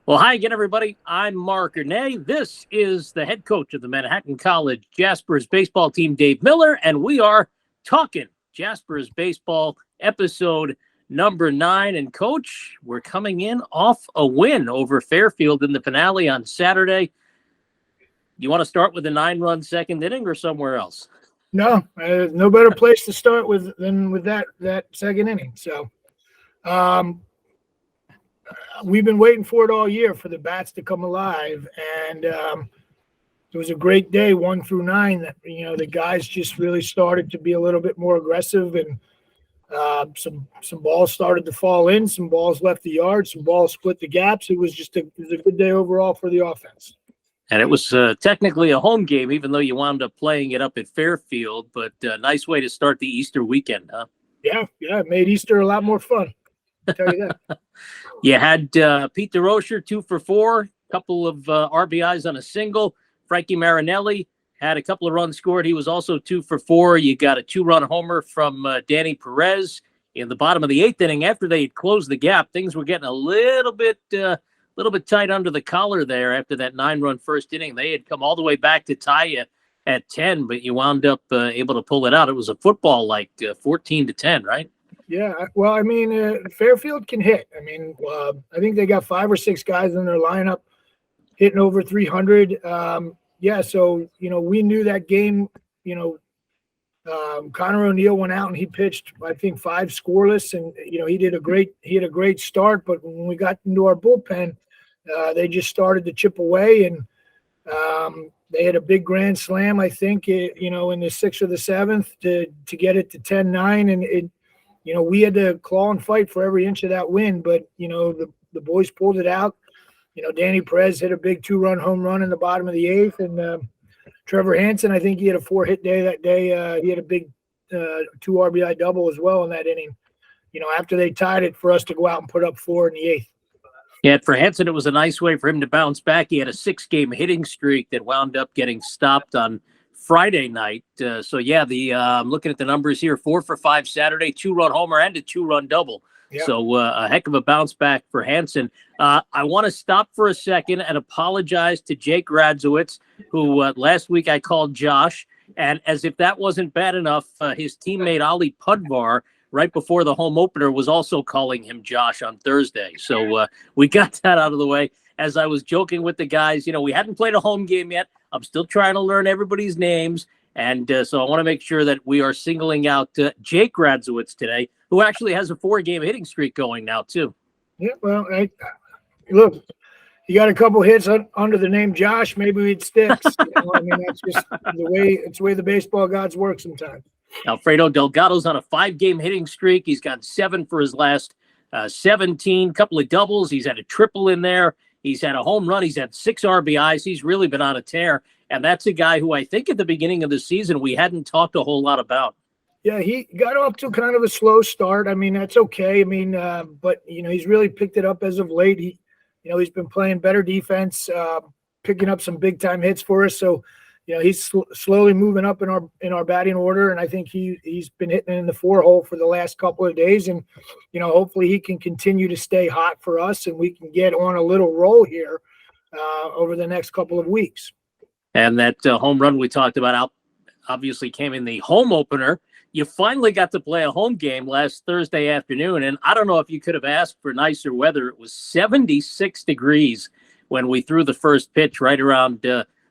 Well, hi again, everybody. I'm Mark Ernay. This is the head coach of the Manhattan College Jaspers baseball team, Dave Miller, and we are talking Jaspers baseball episode number 9. And, Coach, we're coming in off a win over Fairfield in the finale on Saturday. You want to start with the 9-run second inning or somewhere else? No, no better place to start with than with that second inning. So, we've been waiting for it all year for the bats to come alive, and it was a great day, 1 through 9. That the guys just really started to be a little bit more aggressive, and some balls started to fall in, some balls left the yard, some balls split the gaps. It was a good day overall for the offense. And it was technically a home game, even though you wound up playing it up at Fairfield. But a nice way to start the Easter weekend, huh? Yeah, it made Easter a lot more fun. I'll tell you that. You had Pete DeRocher, 2 for 4, a couple of RBIs on a single. Frankie Marinelli had a couple of runs scored. He was also 2 for 4. You got a 2-run homer from Danny Perez in the bottom of the 8th inning. After they had closed the gap, things were getting a little bit tight under the collar there after that 9-run first inning. They had come all the way back to tie you at 10, but you wound up able to pull it out. It was a football like 14-10, right? Yeah, well, I mean, Fairfield can hit. I mean, I think they got 5 or 6 guys in their lineup hitting over 300. So, we knew that game, Connor O'Neill went out and he pitched, I think, 5 scoreless, and, he had a great start. But when we got into our bullpen, they just started to chip away, and they had a big grand slam, I think, in the 6th or the 7th to get it to 10-9. And we had to claw and fight for every inch of that win, but, the boys pulled it out. Danny Perez hit a big 2-run home run in the bottom of the 8th, and Trevor Hansen, I think he had a 4-hit day that day. He had a big 2 RBI double as well in that inning, after they tied it for us to go out and put up 4 in the 8th. Yeah, for Hansen, it was a nice way for him to bounce back. He had a 6-game hitting streak that wound up getting stopped on Friday night. I'm looking at the numbers here: 4 for 5 Saturday, 2-run homer and a 2-run double. Yeah. So a heck of a bounce back for Hansen. I want to stop for a second and apologize to Jake Radzowitz, who last week I called Josh. And as if that wasn't bad enough, his teammate Ali Pudvar, right before the home opener, was also calling him Josh on Thursday. So we got that out of the way. As I was joking with the guys, we hadn't played a home game yet. I'm still trying to learn everybody's names. And so I want to make sure that we are singling out Jake Radzowitz today, who actually has a 4-game hitting streak going now, too. Yeah, well, look, you got a couple hits under the name Josh, maybe it sticks. That's just the way the baseball gods work sometimes. Alfredo Delgado's on a 5-game hitting streak. He's got 7 for his last 17, couple of doubles. He's had a triple in there. He's had a home run. He's had 6 RBIs. He's really been on a tear. And that's a guy who I think at the beginning of the season we hadn't talked a whole lot about. Yeah, he got off to kind of a slow start. I mean, that's okay. I mean, but, he's really picked it up as of late. He's been playing better defense, picking up some big-time hits for us. So, he's slowly moving up in our batting order, and I think he's been hitting in the 4-hole for the last couple of days. And, hopefully he can continue to stay hot for us, and we can get on a little roll here over the next couple of weeks. And that home run we talked about obviously came in the home opener. You finally got to play a home game last Thursday afternoon, and I don't know if you could have asked for nicer weather. It was 76 degrees when we threw the first pitch right around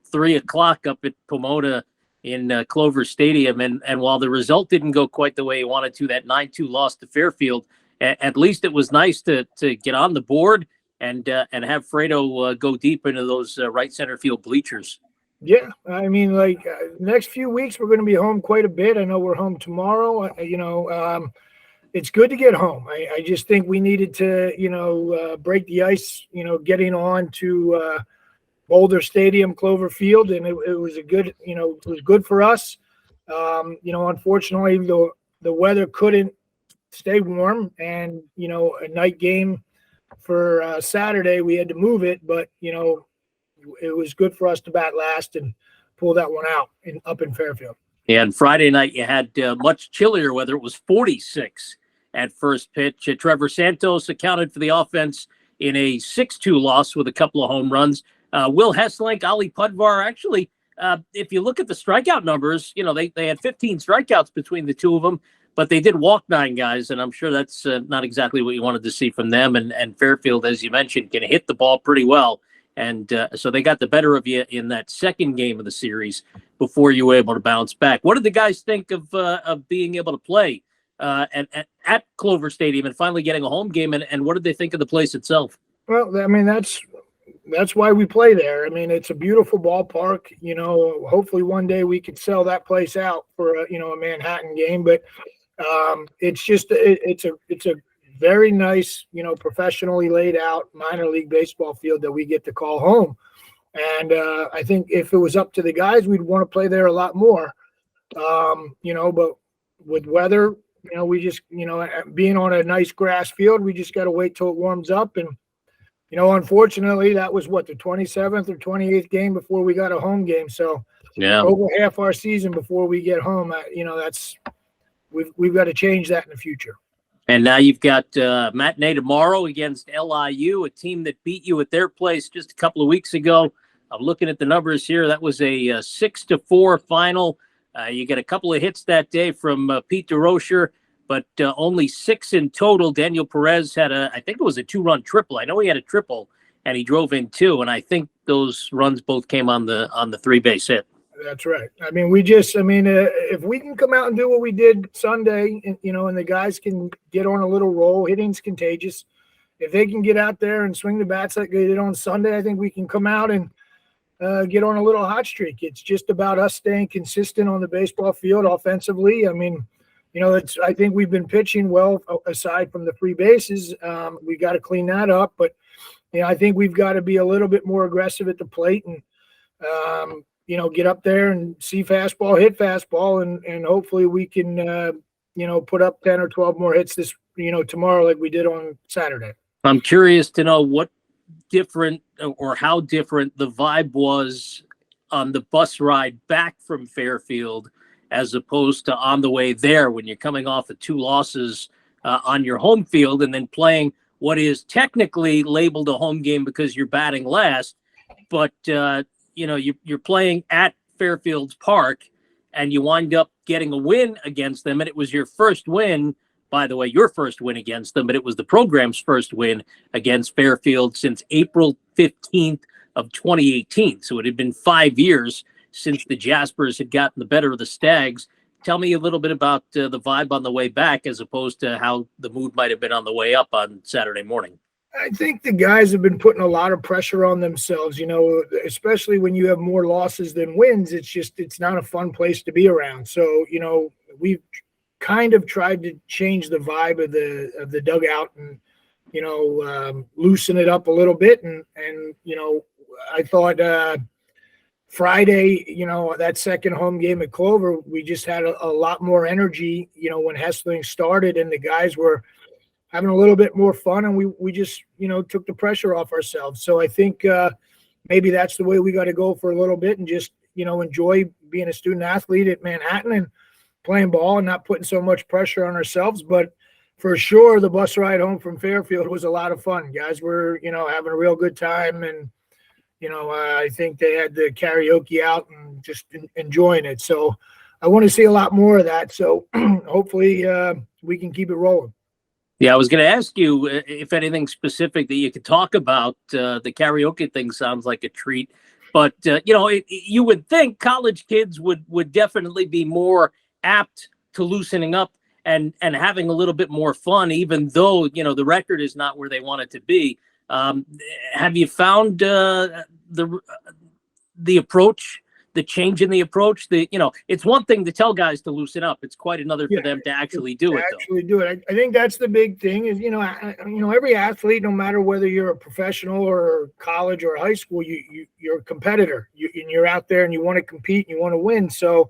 3 o'clock up at Pomona in Clover Stadium. And while the result didn't go quite the way you wanted to, that 9-2 loss to Fairfield, at least it was nice to get on the board and have Fredo go deep into those right center field bleachers. Yeah, I mean, next few weeks we're going to be home quite a bit. I know we're home tomorrow. It's good to get home. I just think we needed to, break the ice, getting on to Boulder Stadium, Clover Field, and it was it was good for us. Unfortunately, the weather couldn't stay warm, and a night game for Saturday we had to move it, but it was good for us to bat last and pull that one out up in Fairfield. Yeah, and Friday night you had much chillier weather. It was 46 at first pitch. Trevor Santos accounted for the offense in a 6-2 loss with a couple of home runs. Will Hesselink, Ali Pudvar, actually, if you look at the strikeout numbers, they had 15 strikeouts between the two of them, but they did walk 9 guys, and I'm sure that's not exactly what you wanted to see from them. And Fairfield, as you mentioned, can hit the ball pretty well. And so they got the better of you in that second game of the series before you were able to bounce back. What did the guys think of being able to play at Clover Stadium and finally getting a home game? And what did they think of the place itself? Well, I mean, that's why we play there. I mean, it's a beautiful ballpark. Hopefully one day we could sell that place out for a Manhattan game. But it's just it's a very nice, professionally laid out minor league baseball field that we get to call home. And I think if it was up to the guys, we'd want to play there a lot more. But with weather, we just, being on a nice grass field, we just got to wait till it warms up. And, unfortunately, that was the 27th or 28th game before we got a home game. So yeah, over half our season before we get home, we've got to change that in the future. And now you've got matinee tomorrow against LIU, a team that beat you at their place just a couple of weeks ago. I'm looking at the numbers here. That was a 6-4 final. You get a couple of hits that day from Pete DeRocher, but only 6 in total. Daniel Perez had I think it was a 2-run triple. I know he had a triple, and he drove in 2, and I think those runs both came on the 3-base hit. That's right. I mean, if we can come out and do what we did Sunday, and the guys can get on a little roll, hitting's contagious. If they can get out there and swing the bats like they did on Sunday, I think we can come out and get on a little hot streak. It's just about us staying consistent on the baseball field offensively. I mean, I think we've been pitching well aside from the free bases. We got to clean that up, but I think we've got to be a little bit more aggressive at the plate and get up there and see fastball, hit fastball, and hopefully we can, put up 10 or 12 more hits tomorrow like we did on Saturday. I'm curious to know what different or how different the vibe was on the bus ride back from Fairfield as opposed to on the way there when you're coming off of 2 losses on your home field and then playing what is technically labeled a home game because you're batting last, but you're playing at Fairfields Park and you wind up getting a win against them. And it was your first win, by the way, your first win against them, but it was the program's first win against Fairfield since April 15th of 2018. So it had been 5 years since the Jaspers had gotten the better of the Stags. Tell me a little bit about the vibe on the way back as opposed to how the mood might have been on the way up on Saturday morning. I think the guys have been putting a lot of pressure on themselves, especially when you have more losses than wins. It's not a fun place to be around. So, we've kind of tried to change the vibe of the dugout and, loosen it up a little bit. And I thought Friday, that second home game at Clover, we just had a lot more energy, when Hesseling started and the guys were having a little bit more fun, and we just, took the pressure off ourselves. So I think maybe that's the way we got to go for a little bit and just, enjoy being a student athlete at Manhattan and playing ball and not putting so much pressure on ourselves. But for sure, the bus ride home from Fairfield was a lot of fun. Guys were, having a real good time. And, I think they had the karaoke out and just enjoying it. So I want to see a lot more of that. So hopefully we can keep it rolling. Yeah, I was going to ask you if anything specific that you could talk about. The karaoke thing sounds like a treat, but you would think college kids would definitely be more apt to loosening up and having a little bit more fun, even though the record is not where they want it to be. Have you found the approach? The change in the approach, it's one thing to tell guys to loosen up. It's quite another for them to actually do it. I think that's the big thing is, every athlete, no matter whether you're a professional or college or high school, you're a competitor. You're out there and you want to compete and you want to win. So,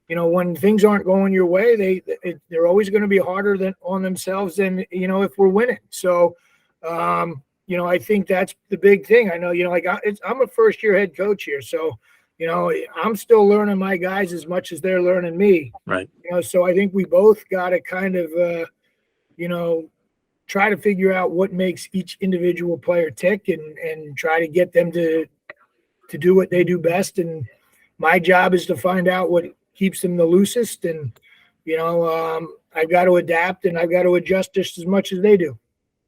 when things aren't going your way, they're always going to be harder on themselves than, if we're winning. So, I think that's the big thing. I know, I'm a first-year head coach here, so I'm still learning my guys as much as they're learning me. Right. So I think we both got to kind of, try to figure out what makes each individual player tick and try to get them to do what they do best. And my job is to find out what keeps them the loosest. And, I've got to adapt and I've got to adjust just as much as they do.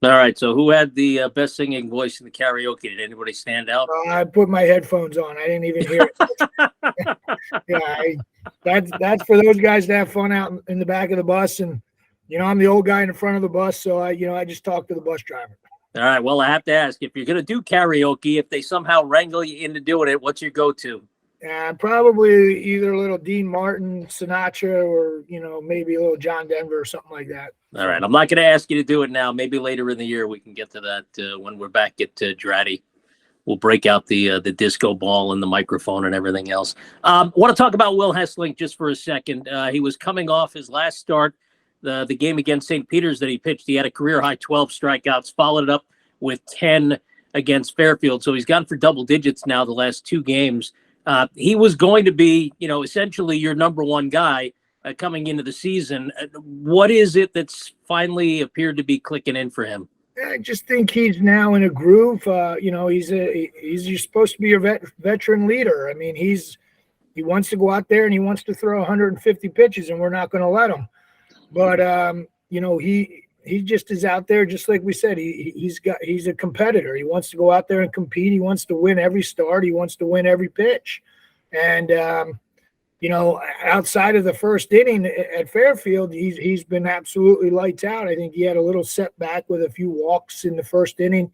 All right. So who had the best singing voice in the karaoke? Did anybody stand out? I put my headphones on. I didn't even hear it. That's for those guys to have fun out in the back of the bus. And, I'm the old guy in the front of the bus. So I just talk to the bus driver. All right. Well, I have to ask, if you're going to do karaoke, if they somehow wrangle you into doing it, what's your go-to? Probably either a little Dean Martin, Sinatra, or, maybe a little John Denver or something like that. All right. I'm not going to ask you to do it now. Maybe later in the year we can get to that when we're back at Dratty. We'll break out the disco ball and the microphone and everything else. Want to talk about Will Hessling just for a second. He was coming off his last start, the game against St. Peter's that he pitched. He had a career-high 12 strikeouts, followed it up with 10 against Fairfield. So he's gone for double digits now the last 2 games. He was going to be, essentially your number one guy coming into the season. What is it that's finally appeared to be clicking in for him? I just think he's now in a groove. He's supposed to be a veteran leader. I mean, he wants to go out there and he wants to throw 150 pitches, and we're not going to let him. But he just is out there, just like we said. He's a competitor. He wants to go out there and compete. He wants to win every start. He wants to win every pitch. And outside of the first inning at Fairfield, he's been absolutely lights out. I think he had a little setback with a few walks in the first inning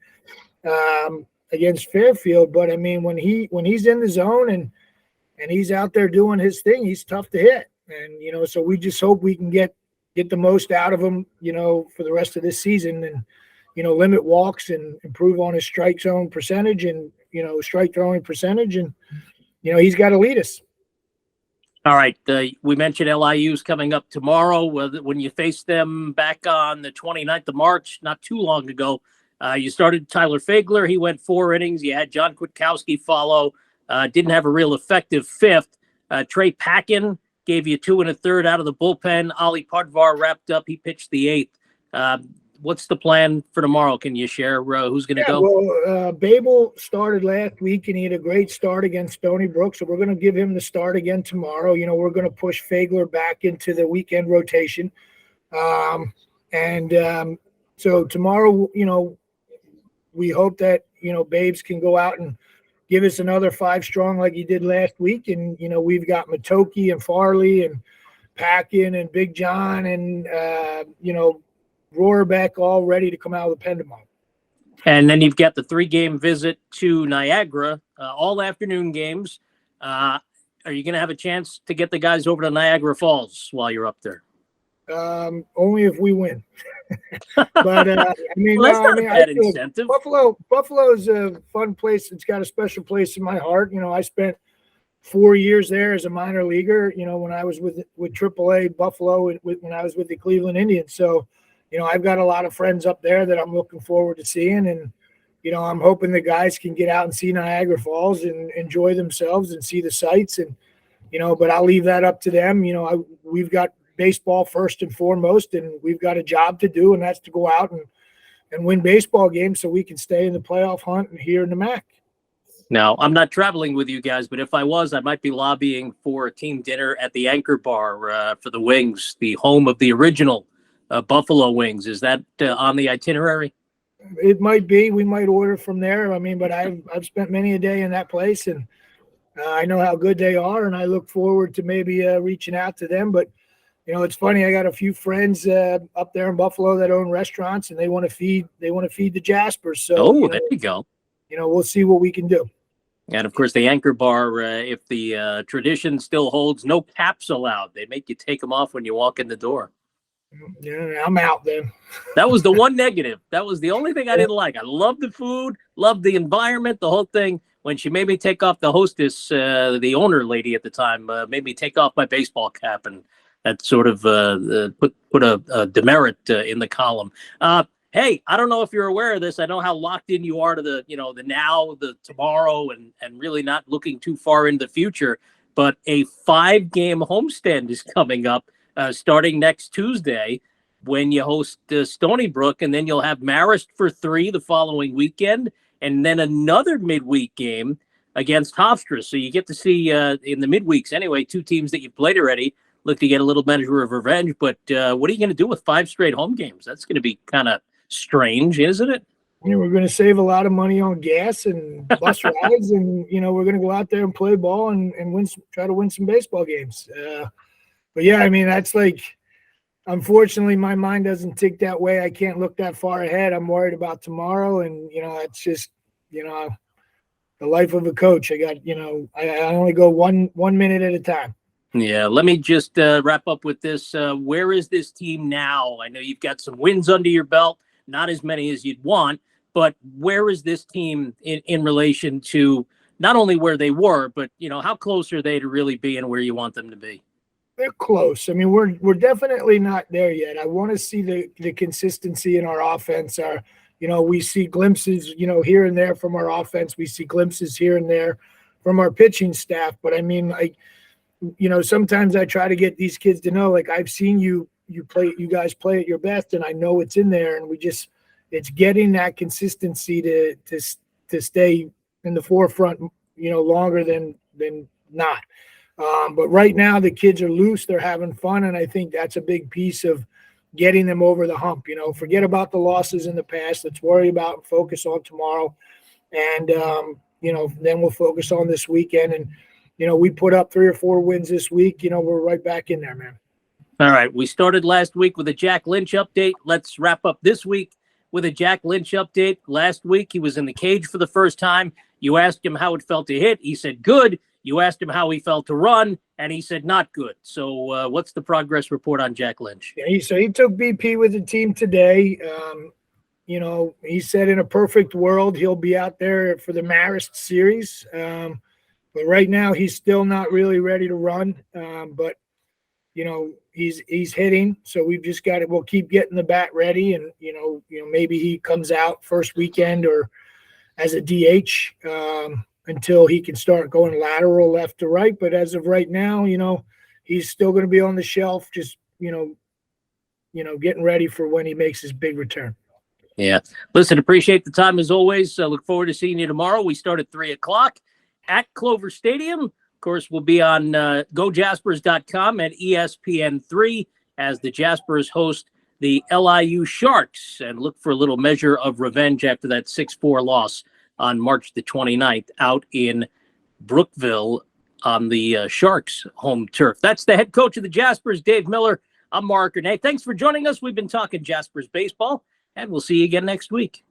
against Fairfield. But I mean, when he's in the zone and he's out there doing his thing, he's tough to hit. And so we just hope we can get the most out of him, for the rest of this season, and limit walks and improve on his strike zone percentage and strike throwing percentage, and he's got to lead us. All right. We mentioned LIU's coming up tomorrow. When you face them back on the 29th of March, not too long ago, you started Tyler Fagler. He went 4 innings. You had John Kwiatkowski follow. Didn't have a real effective 5th. Trey Packin gave you 2 1/3 out of the bullpen. Ali Pardvar wrapped up. He pitched the 8th. What's the plan for tomorrow? Can you share who's going to go? Well, Babel started last week, and he had a great start against Stony Brook, so we're going to give him the start again tomorrow. We're going to push Fagler back into the weekend rotation. So tomorrow, we hope that, Babes can go out and give us another 5 strong like he did last week. And, we've got Matoki and Farley and Packin and Big John and, Rohrbeck all ready to come out of the pen tomorrow. And then you've got the 3-game visit to Niagara, all afternoon games. Are you going to have a chance to get the guys over to Niagara Falls while you're up there? Only if we win. But well, that's not a bad incentive. Buffalo's a fun place. It's got a special place in my heart. I spent 4 years there as a minor leaguer. When I was with AAA Buffalo, when I was with the Cleveland Indians. So, I've got a lot of friends up there that I'm looking forward to seeing, and I'm hoping the guys can get out and see Niagara Falls and enjoy themselves and see the sights. And but I'll leave that up to them. We've got baseball first and foremost, and we've got a job to do, and that's to go out and win baseball games so we can stay in the playoff hunt and here in the MAC. Now, I'm not traveling with you guys, but if I was, I might be lobbying for a team dinner at the Anchor Bar for the Wings, the home of the original Buffalo Wings. Is that on the itinerary? It might be. We might order from there. I mean, but I've spent many a day in that place, and I know how good they are, and I look forward to maybe reaching out to them. But it's funny. I got a few friends up there in Buffalo that own restaurants, and they want to feed the Jaspers. So there you go. We'll see what we can do. And of course, the Anchor Bar, if the tradition still holds, no caps allowed. They make you take them off when you walk in the door. Yeah, I'm out then. That was the one negative. That was the only thing I didn't like. I love the food, love the environment, the whole thing. When she made me take off the hostess, the owner lady at the time, made me take off my baseball cap, and that sort of put a demerit in the column. Hey, I don't know if you're aware of this. I know how locked in you are to the now, the tomorrow, and really not looking too far into the future. But a 5-game homestand is coming up starting next Tuesday. when you host Stony Brook, and then you'll have Marist for 3 the following weekend, and then another midweek game against Hofstra. So you get to see in the midweeks anyway, 2 teams that you've played already. Look to get a little measure of revenge. But what are you going to do with 5 straight home games? That's going to be kind of strange, isn't it? We're going to save a lot of money on gas and bus rides, and we're going to go out there and play ball and try to win some baseball games. But yeah, I mean, that's like, unfortunately, my mind doesn't tick that way. I can't look that far ahead. I'm worried about tomorrow, and it's just the life of a coach. I got I only go one minute at a time. Yeah, let me just wrap up with this. Where is this team now? I know you've got some wins under your belt, not as many as you'd want, but where is this team in relation to not only where they were, but how close are they to really being where you want them to be? They're close. I mean, we're definitely not there yet. I want to see the consistency in our offense. We see glimpses, here and there from our offense. We see glimpses here and there from our pitching staff. But I mean, sometimes I try to get these kids to know, like, I've seen you guys play at your best, and I know it's in there. And it's getting that consistency to stay in the forefront, longer than not. But right now the kids are loose, they're having fun. And I think that's a big piece of getting them over the hump. Forget about the losses in the past. Let's worry about and focus on tomorrow. And, then we'll focus on this weekend. And, we put up 3 or 4 wins this week. We're right back in there, man. All right. We started last week with a Jack Lynch update. Let's wrap up this week with a Jack Lynch update. Last week, he was in the cage for the first time. You asked him how it felt to hit. He said, good. You asked him how he felt to run, and he said, not good. So what's the progress report on Jack Lynch? Yeah, so he took BP with the team today. He said in a perfect world, he'll be out there for the Marist series. But right now he's still not really ready to run. But he's hitting. So we've just we'll keep getting the bat ready. And, maybe he comes out first weekend or as a DH until he can start going lateral left to right. But as of right now, he's still going to be on the shelf, just, getting ready for when he makes his big return. Yeah. Listen, appreciate the time as always. Look forward to seeing you tomorrow. We start at 3:00 at Clover Stadium. Of course, we'll be on gojaspers.com and ESPN3 as the Jaspers host the LIU Sharks, and look for a little measure of revenge after that 6-4 loss on March the 29th out in Brookville on the Sharks home turf. That's the head coach of the Jaspers, Dave Miller. I'm Mark Renee. Thanks for joining us. We've been talking Jaspers baseball, and we'll see you again next week.